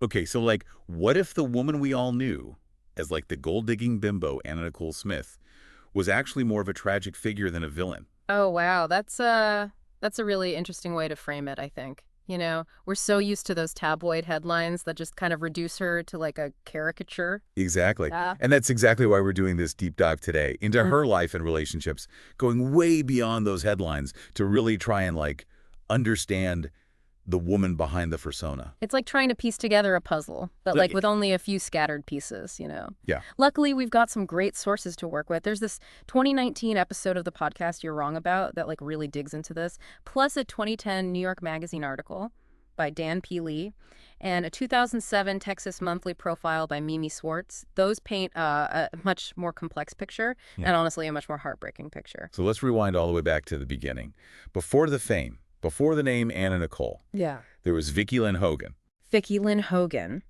Okay, so like, what if the woman we all knew as like the gold-digging bimbo Anna Nicole Smith was actually more of a tragic figure than a villain? Oh, wow. That's a really interesting way to frame it, I think. We're so used to those tabloid headlines that just kind of reduce her to like a caricature. Exactly. Yeah. And that's exactly why we're doing this deep dive today into Mm. her life and relationships, going way beyond those headlines to really try and like understand the woman behind the persona. It's like trying to piece together a puzzle, but like Like, with only a few scattered pieces. yeah. Luckily, we've got some great sources to work with. There's this 2019 episode of the podcast You're Wrong About that like really digs into this, plus a 2010 New York Magazine article by Dan P. Lee and a 2007 Texas Monthly profile by Mimi Swartz. Those paint a much more complex picture Yeah. and honestly a much more heartbreaking picture. So let's rewind all the way back to the beginning. Before the fame, before the name Anna Nicole, Yeah. there was Vicki Lynn Hogan. Vicki Lynn Hogan.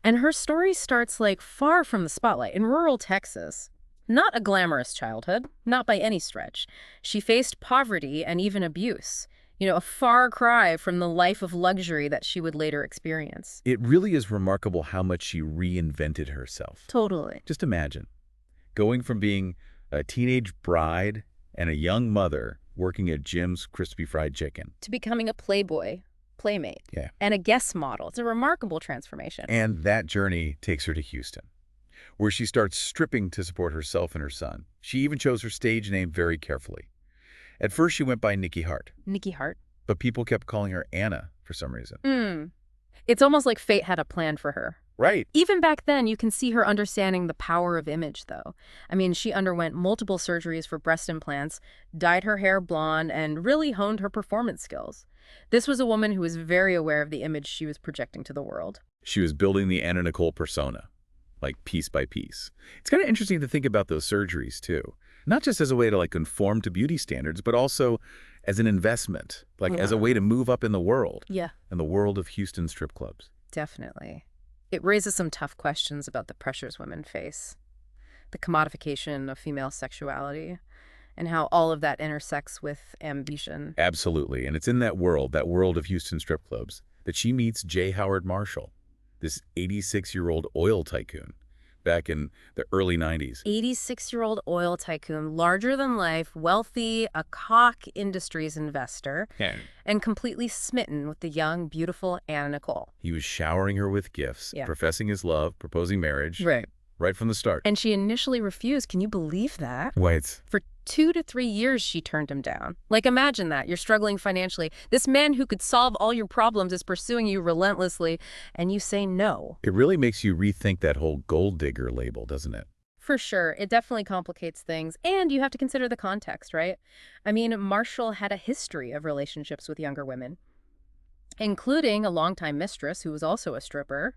And her story starts like far from the spotlight in rural Texas. Not a glamorous childhood, not by any stretch. She faced poverty and even abuse. A far cry from the life of luxury that she would later experience. It really is remarkable how much she reinvented herself. Totally. Just imagine going from being a teenage bride and a young mother working at Jim's Crispy Fried Chicken. To becoming a playboy, playmate, Yeah. and a guest model. It's a remarkable transformation. And that journey takes her to Houston, where she starts stripping to support herself and her son. She even chose her stage name very carefully. At first, she went by Nikki Hart, Nikki Hart. but people kept calling her Anna for some reason. It's almost like fate had a plan for her. Right. Even back then, you can see her understanding the power of image, though. I mean, she underwent multiple surgeries for breast implants, dyed her hair blonde, and really honed her performance skills. This was a woman who was very aware of the image she was projecting to the world. She was building the Anna Nicole persona, like piece by piece. It's kind of interesting to think about those surgeries, too. Not just as a way to like conform to beauty standards, but also as an investment, like as a way to move up in the world, Yeah, in the world of Houston strip clubs. definitely. It raises some tough questions about the pressures women face, the commodification of female sexuality, and how all of that intersects with ambition. Absolutely. And it's in that world of Houston strip clubs, that she meets J. Howard Marshall, this 86-year-old oil tycoon back in the early 90s. 86-year-old oil tycoon, larger than life, wealthy, a Koch Industries investor, Yeah. and completely smitten with the young, beautiful Anna Nicole. He was showering her with gifts, Yeah. professing his love, proposing marriage, Right. right from the start. And she initially refused. Can you believe that? Wait. For 2 to 3 years, she turned him down. Like, imagine that. You're struggling financially. This man who could solve all your problems is pursuing you relentlessly, and you say no. It really makes you rethink that whole gold digger label, doesn't it? For sure. It definitely complicates things. And you have to consider the context, right? I mean, Marshall had a history of relationships with younger women, including a longtime mistress who was also a stripper.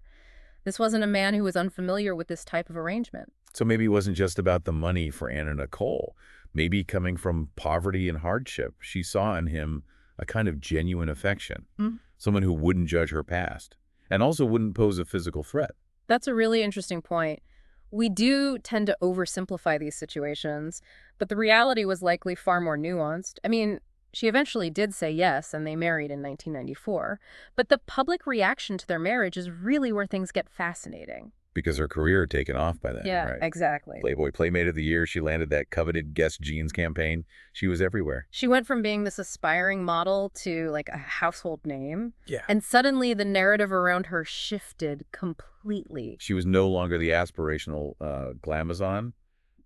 This wasn't a man who was unfamiliar with this type of arrangement. So maybe it wasn't just about the money for Anna Nicole. Maybe coming from poverty and hardship, she saw in him a kind of genuine affection, Mm. someone who wouldn't judge her past, and also wouldn't pose a physical threat. That's a really interesting point. We do tend to oversimplify these situations, but the reality was likely far more nuanced. I mean, she eventually did say yes, and they married in 1994. But the public reaction to their marriage is really where things get fascinating. Because her career had taken off by then, Yeah, right? exactly. Playboy Playmate of the Year, she landed that coveted Guess Jeans campaign. She was everywhere. She went from being this aspiring model to like a household name, Yeah. and suddenly the narrative around her shifted completely. She was no longer the aspirational glamazon,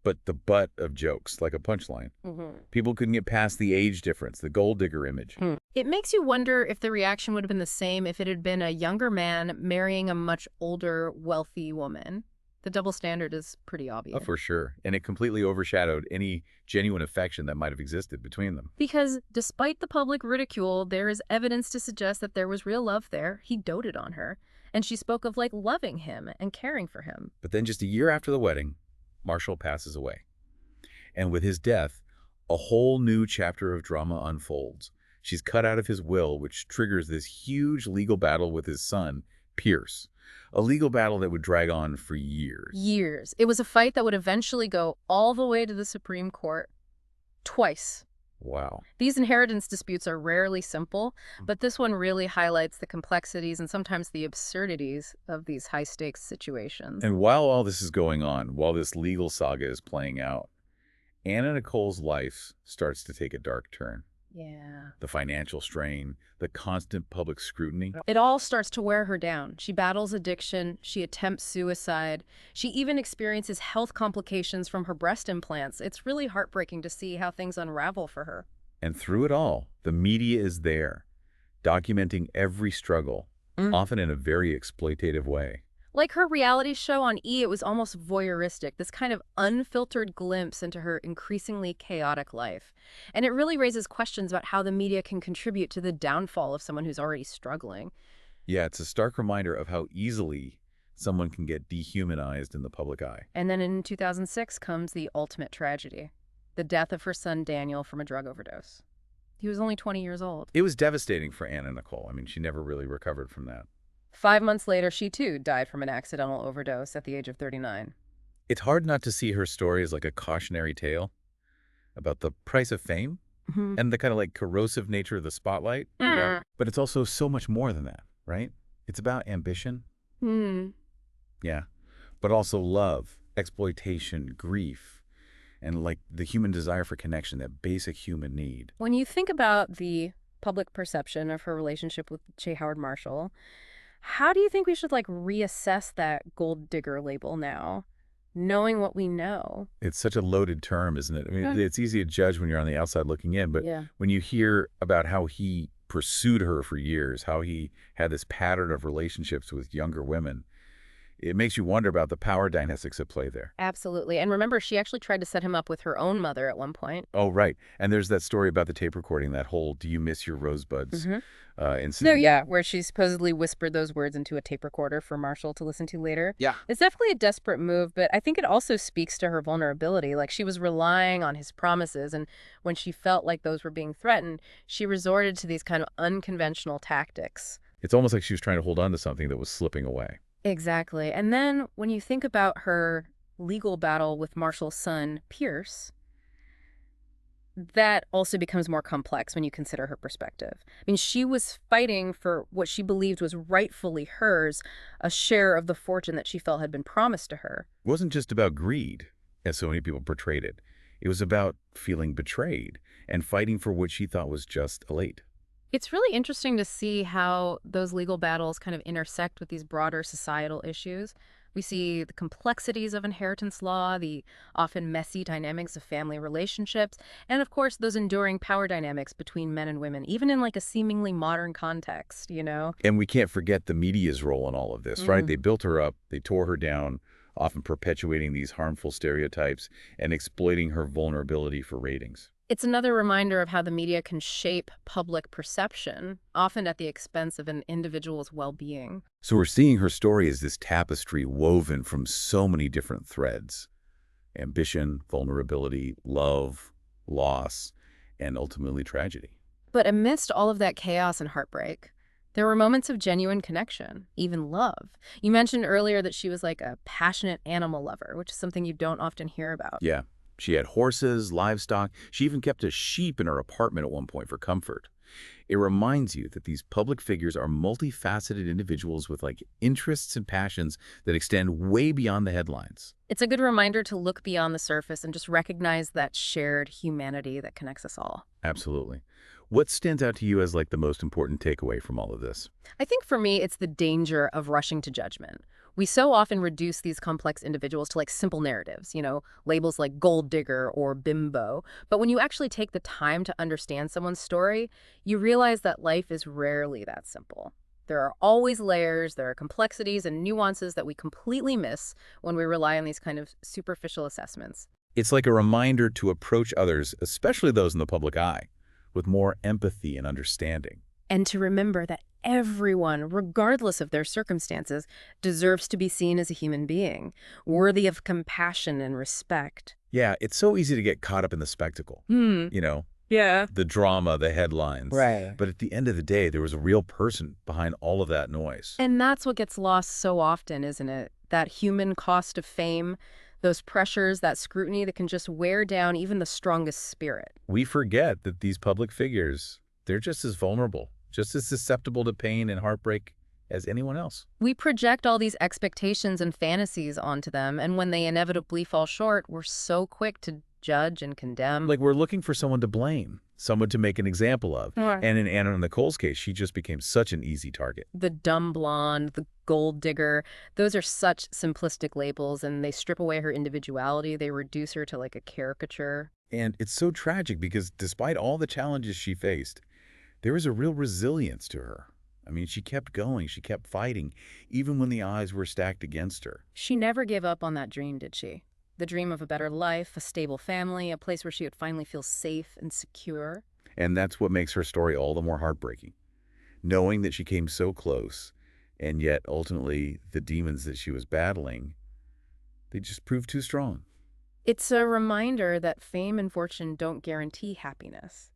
but the butt of jokes, like a punchline. People couldn't get past the age difference, the gold digger image. It makes you wonder if the reaction would have been the same if it had been a younger man marrying a much older, wealthy woman. The double standard is pretty Oh, obvious. for sure. And it completely overshadowed any genuine affection that might have existed between them. Because despite the public ridicule, there is evidence to suggest that there was real love there. He doted on her. And she spoke of like loving him and caring for him. But then just a year after the wedding, Marshall passes away. And with his death, a whole new chapter of drama unfolds. She's cut out of his will, which triggers this huge legal battle with his son, Pierce. A legal battle that would drag on for years. Years. It was a fight that would eventually go all the way to the Supreme Court. Twice. Wow. These inheritance disputes are rarely simple, but this one really highlights the complexities and sometimes the absurdities of these high-stakes situations. And while all this is going on, while this legal saga is playing out, Anna Nicole's life starts to take a dark turn. Yeah. The financial strain, the constant public scrutiny. It all starts to wear her down. She battles addiction, she attempts suicide, she even experiences health complications from her breast implants. It's really heartbreaking to see how things unravel for her. And through it all, the media is there, documenting every struggle, often in a very exploitative way. Like her reality show on E, it was almost voyeuristic, this kind of unfiltered glimpse into her increasingly chaotic life. And it really raises questions about how the media can contribute to the downfall of someone who's already struggling. Yeah, it's a stark reminder of how easily someone can get dehumanized in the public eye. And then in 2006 comes the ultimate tragedy, the death of her son Daniel from a drug overdose. He was only 20 years old. It was devastating for Anna Nicole. I mean, she never really recovered from that. 5 months later, she too died from an accidental overdose at the age of 39. It's hard not to see her story as like a cautionary tale about the price of fame and the kind of like corrosive nature of the spotlight. Mm. But it's also so much more than that, right? It's about ambition. Hmm. Yeah. But also love, exploitation, grief, and like the human desire for connection, that basic human need. When you think about the public perception of her relationship with J. Howard Marshall, how do you think we should like reassess that gold digger label now, knowing what we know? It's such a loaded term, isn't it? I mean, Yeah. it's easy to judge when you're on the outside looking in, but Yeah. when you hear about how he pursued her for years, how he had this pattern of relationships with younger women, it makes you wonder about the power dynamics at play there. Absolutely. And remember, she actually tried to set him up with her own mother at one point. Oh, right. And there's that story about the tape recording, that whole "Do you miss your rosebuds" No, incident. yeah, where she supposedly whispered those words into a tape recorder for Marshall to listen to later. Yeah. It's definitely a desperate move, but I think it also speaks to her vulnerability. Like she was relying on his promises, and when she felt like those were being threatened, she resorted to these kind of unconventional tactics. It's almost like she was trying to hold on to something that was slipping away. Exactly. And then when you think about her legal battle with Marshall's son, Pierce, that also becomes more complex when you consider her perspective. I mean, she was fighting for what she believed was rightfully hers, a share of the fortune that she felt had been promised to her. It wasn't just about greed, as so many people portrayed it. It was about feeling betrayed and fighting for what she thought was just elite. It's really interesting to see how those legal battles kind of intersect with these broader societal issues. We see the complexities of inheritance law, the often messy dynamics of family relationships, and of course, those enduring power dynamics between men and women, even in like a seemingly modern context, you know? And we can't forget the media's role in all of this, right? They built her up, they tore her down, often perpetuating these harmful stereotypes and exploiting her vulnerability for ratings. It's another reminder of how the media can shape public perception, often at the expense of an individual's well-being. So we're seeing her story as this tapestry woven from so many different threads: ambition, vulnerability, love, loss, and ultimately tragedy. But amidst all of that chaos and heartbreak, there were moments of genuine connection, even love. You mentioned earlier that she was like a passionate animal lover, which is something you don't often hear about. Yeah, she had horses, livestock. She even kept a sheep in her apartment at one point for comfort. It reminds you that these public figures are multifaceted individuals with like interests and passions that extend way beyond the headlines. It's a good reminder to look beyond the surface and just recognize that shared humanity that connects us all. Absolutely. What stands out to you as like the most important takeaway from all of this? I think for me, it's the danger of rushing to judgment. We so often reduce these complex individuals to like simple narratives, you know, labels like gold digger or bimbo. But when you actually take the time to understand someone's story, you realize that life is rarely that simple. There are always layers, there are complexities and nuances that we completely miss when we rely on these kind of superficial assessments. It's like a reminder to approach others, especially those in the public eye, with more empathy and understanding. And to remember that everyone, regardless of their circumstances, deserves to be seen as a human being, worthy of compassion and respect. Yeah, it's so easy to get caught up in the spectacle. You know, Yeah. the drama, the headlines. Right. But at the end of the day, there was a real person behind all of that noise. And that's what gets lost so often, isn't it? That human cost of fame, Those pressures, that scrutiny that can just wear down even the strongest spirit. We forget that these public figures, they're just as vulnerable, just as susceptible to pain and heartbreak as anyone else. We project all these expectations and fantasies onto them, and when they inevitably fall short, we're so quick to judge and condemn. Like we're looking for someone to blame, someone to make an example of. Right. And in Anna Nicole's case, she just became such an easy target. The dumb blonde, the gold digger, those are such simplistic labels, and they strip away her individuality. They reduce her to like a caricature. And it's so tragic because despite all the challenges she faced, there was a real resilience to her. I mean, she kept going, she kept fighting, even when the odds were stacked against her. She never gave up on that dream, did she? The dream of a better life, a stable family, a place where she would finally feel safe and secure. And that's what makes her story all the more heartbreaking. Knowing that she came so close, and yet ultimately the demons that she was battling, they just proved too strong. It's a reminder that fame and fortune don't guarantee happiness,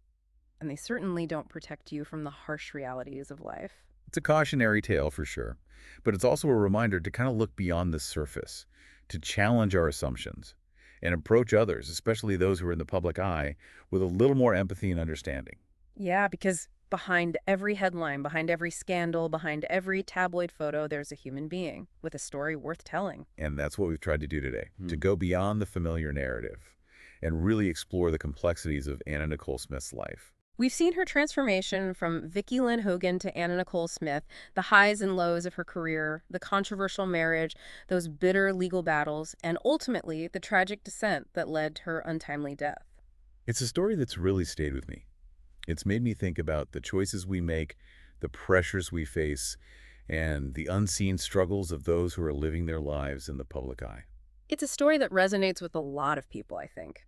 and they certainly don't protect you from the harsh realities of life. It's a cautionary tale for sure, but it's also a reminder to kind of look beyond the surface, to challenge our assumptions, and approach others, especially those who are in the public eye, with a little more empathy and understanding. Yeah, because behind every headline, behind every scandal, behind every tabloid photo, there's a human being with a story worth telling. And that's what we've tried to do today, to go beyond the familiar narrative and really explore the complexities of Anna Nicole Smith's life. We've seen her transformation from Vicki Lynn Hogan to Anna Nicole Smith, the highs and lows of her career, the controversial marriage, those bitter legal battles, and ultimately the tragic descent that led to her untimely death. It's a story that's really stayed with me. It's made me think about the choices we make, the pressures we face, and the unseen struggles of those who are living their lives in the public eye. It's a story that resonates with a lot of people, I think,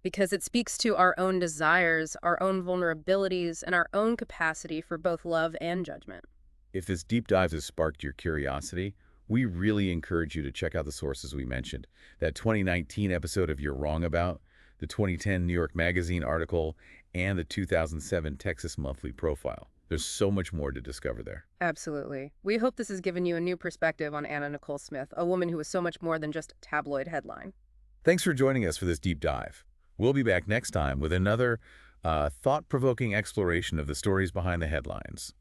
because it speaks to our own desires, our own vulnerabilities, and our own capacity for both love and judgment. If this deep dive has sparked your curiosity, we really encourage you to check out the sources we mentioned. That 2019 episode of You're Wrong About, the 2010 New York Magazine article, and the 2007 Texas Monthly profile. There's so much more to discover there. Absolutely. We hope this has given you a new perspective on Anna Nicole Smith, a woman who was so much more than just a tabloid headline. Thanks for joining us for this deep dive. We'll be back next time with another thought-provoking exploration of the stories behind the headlines.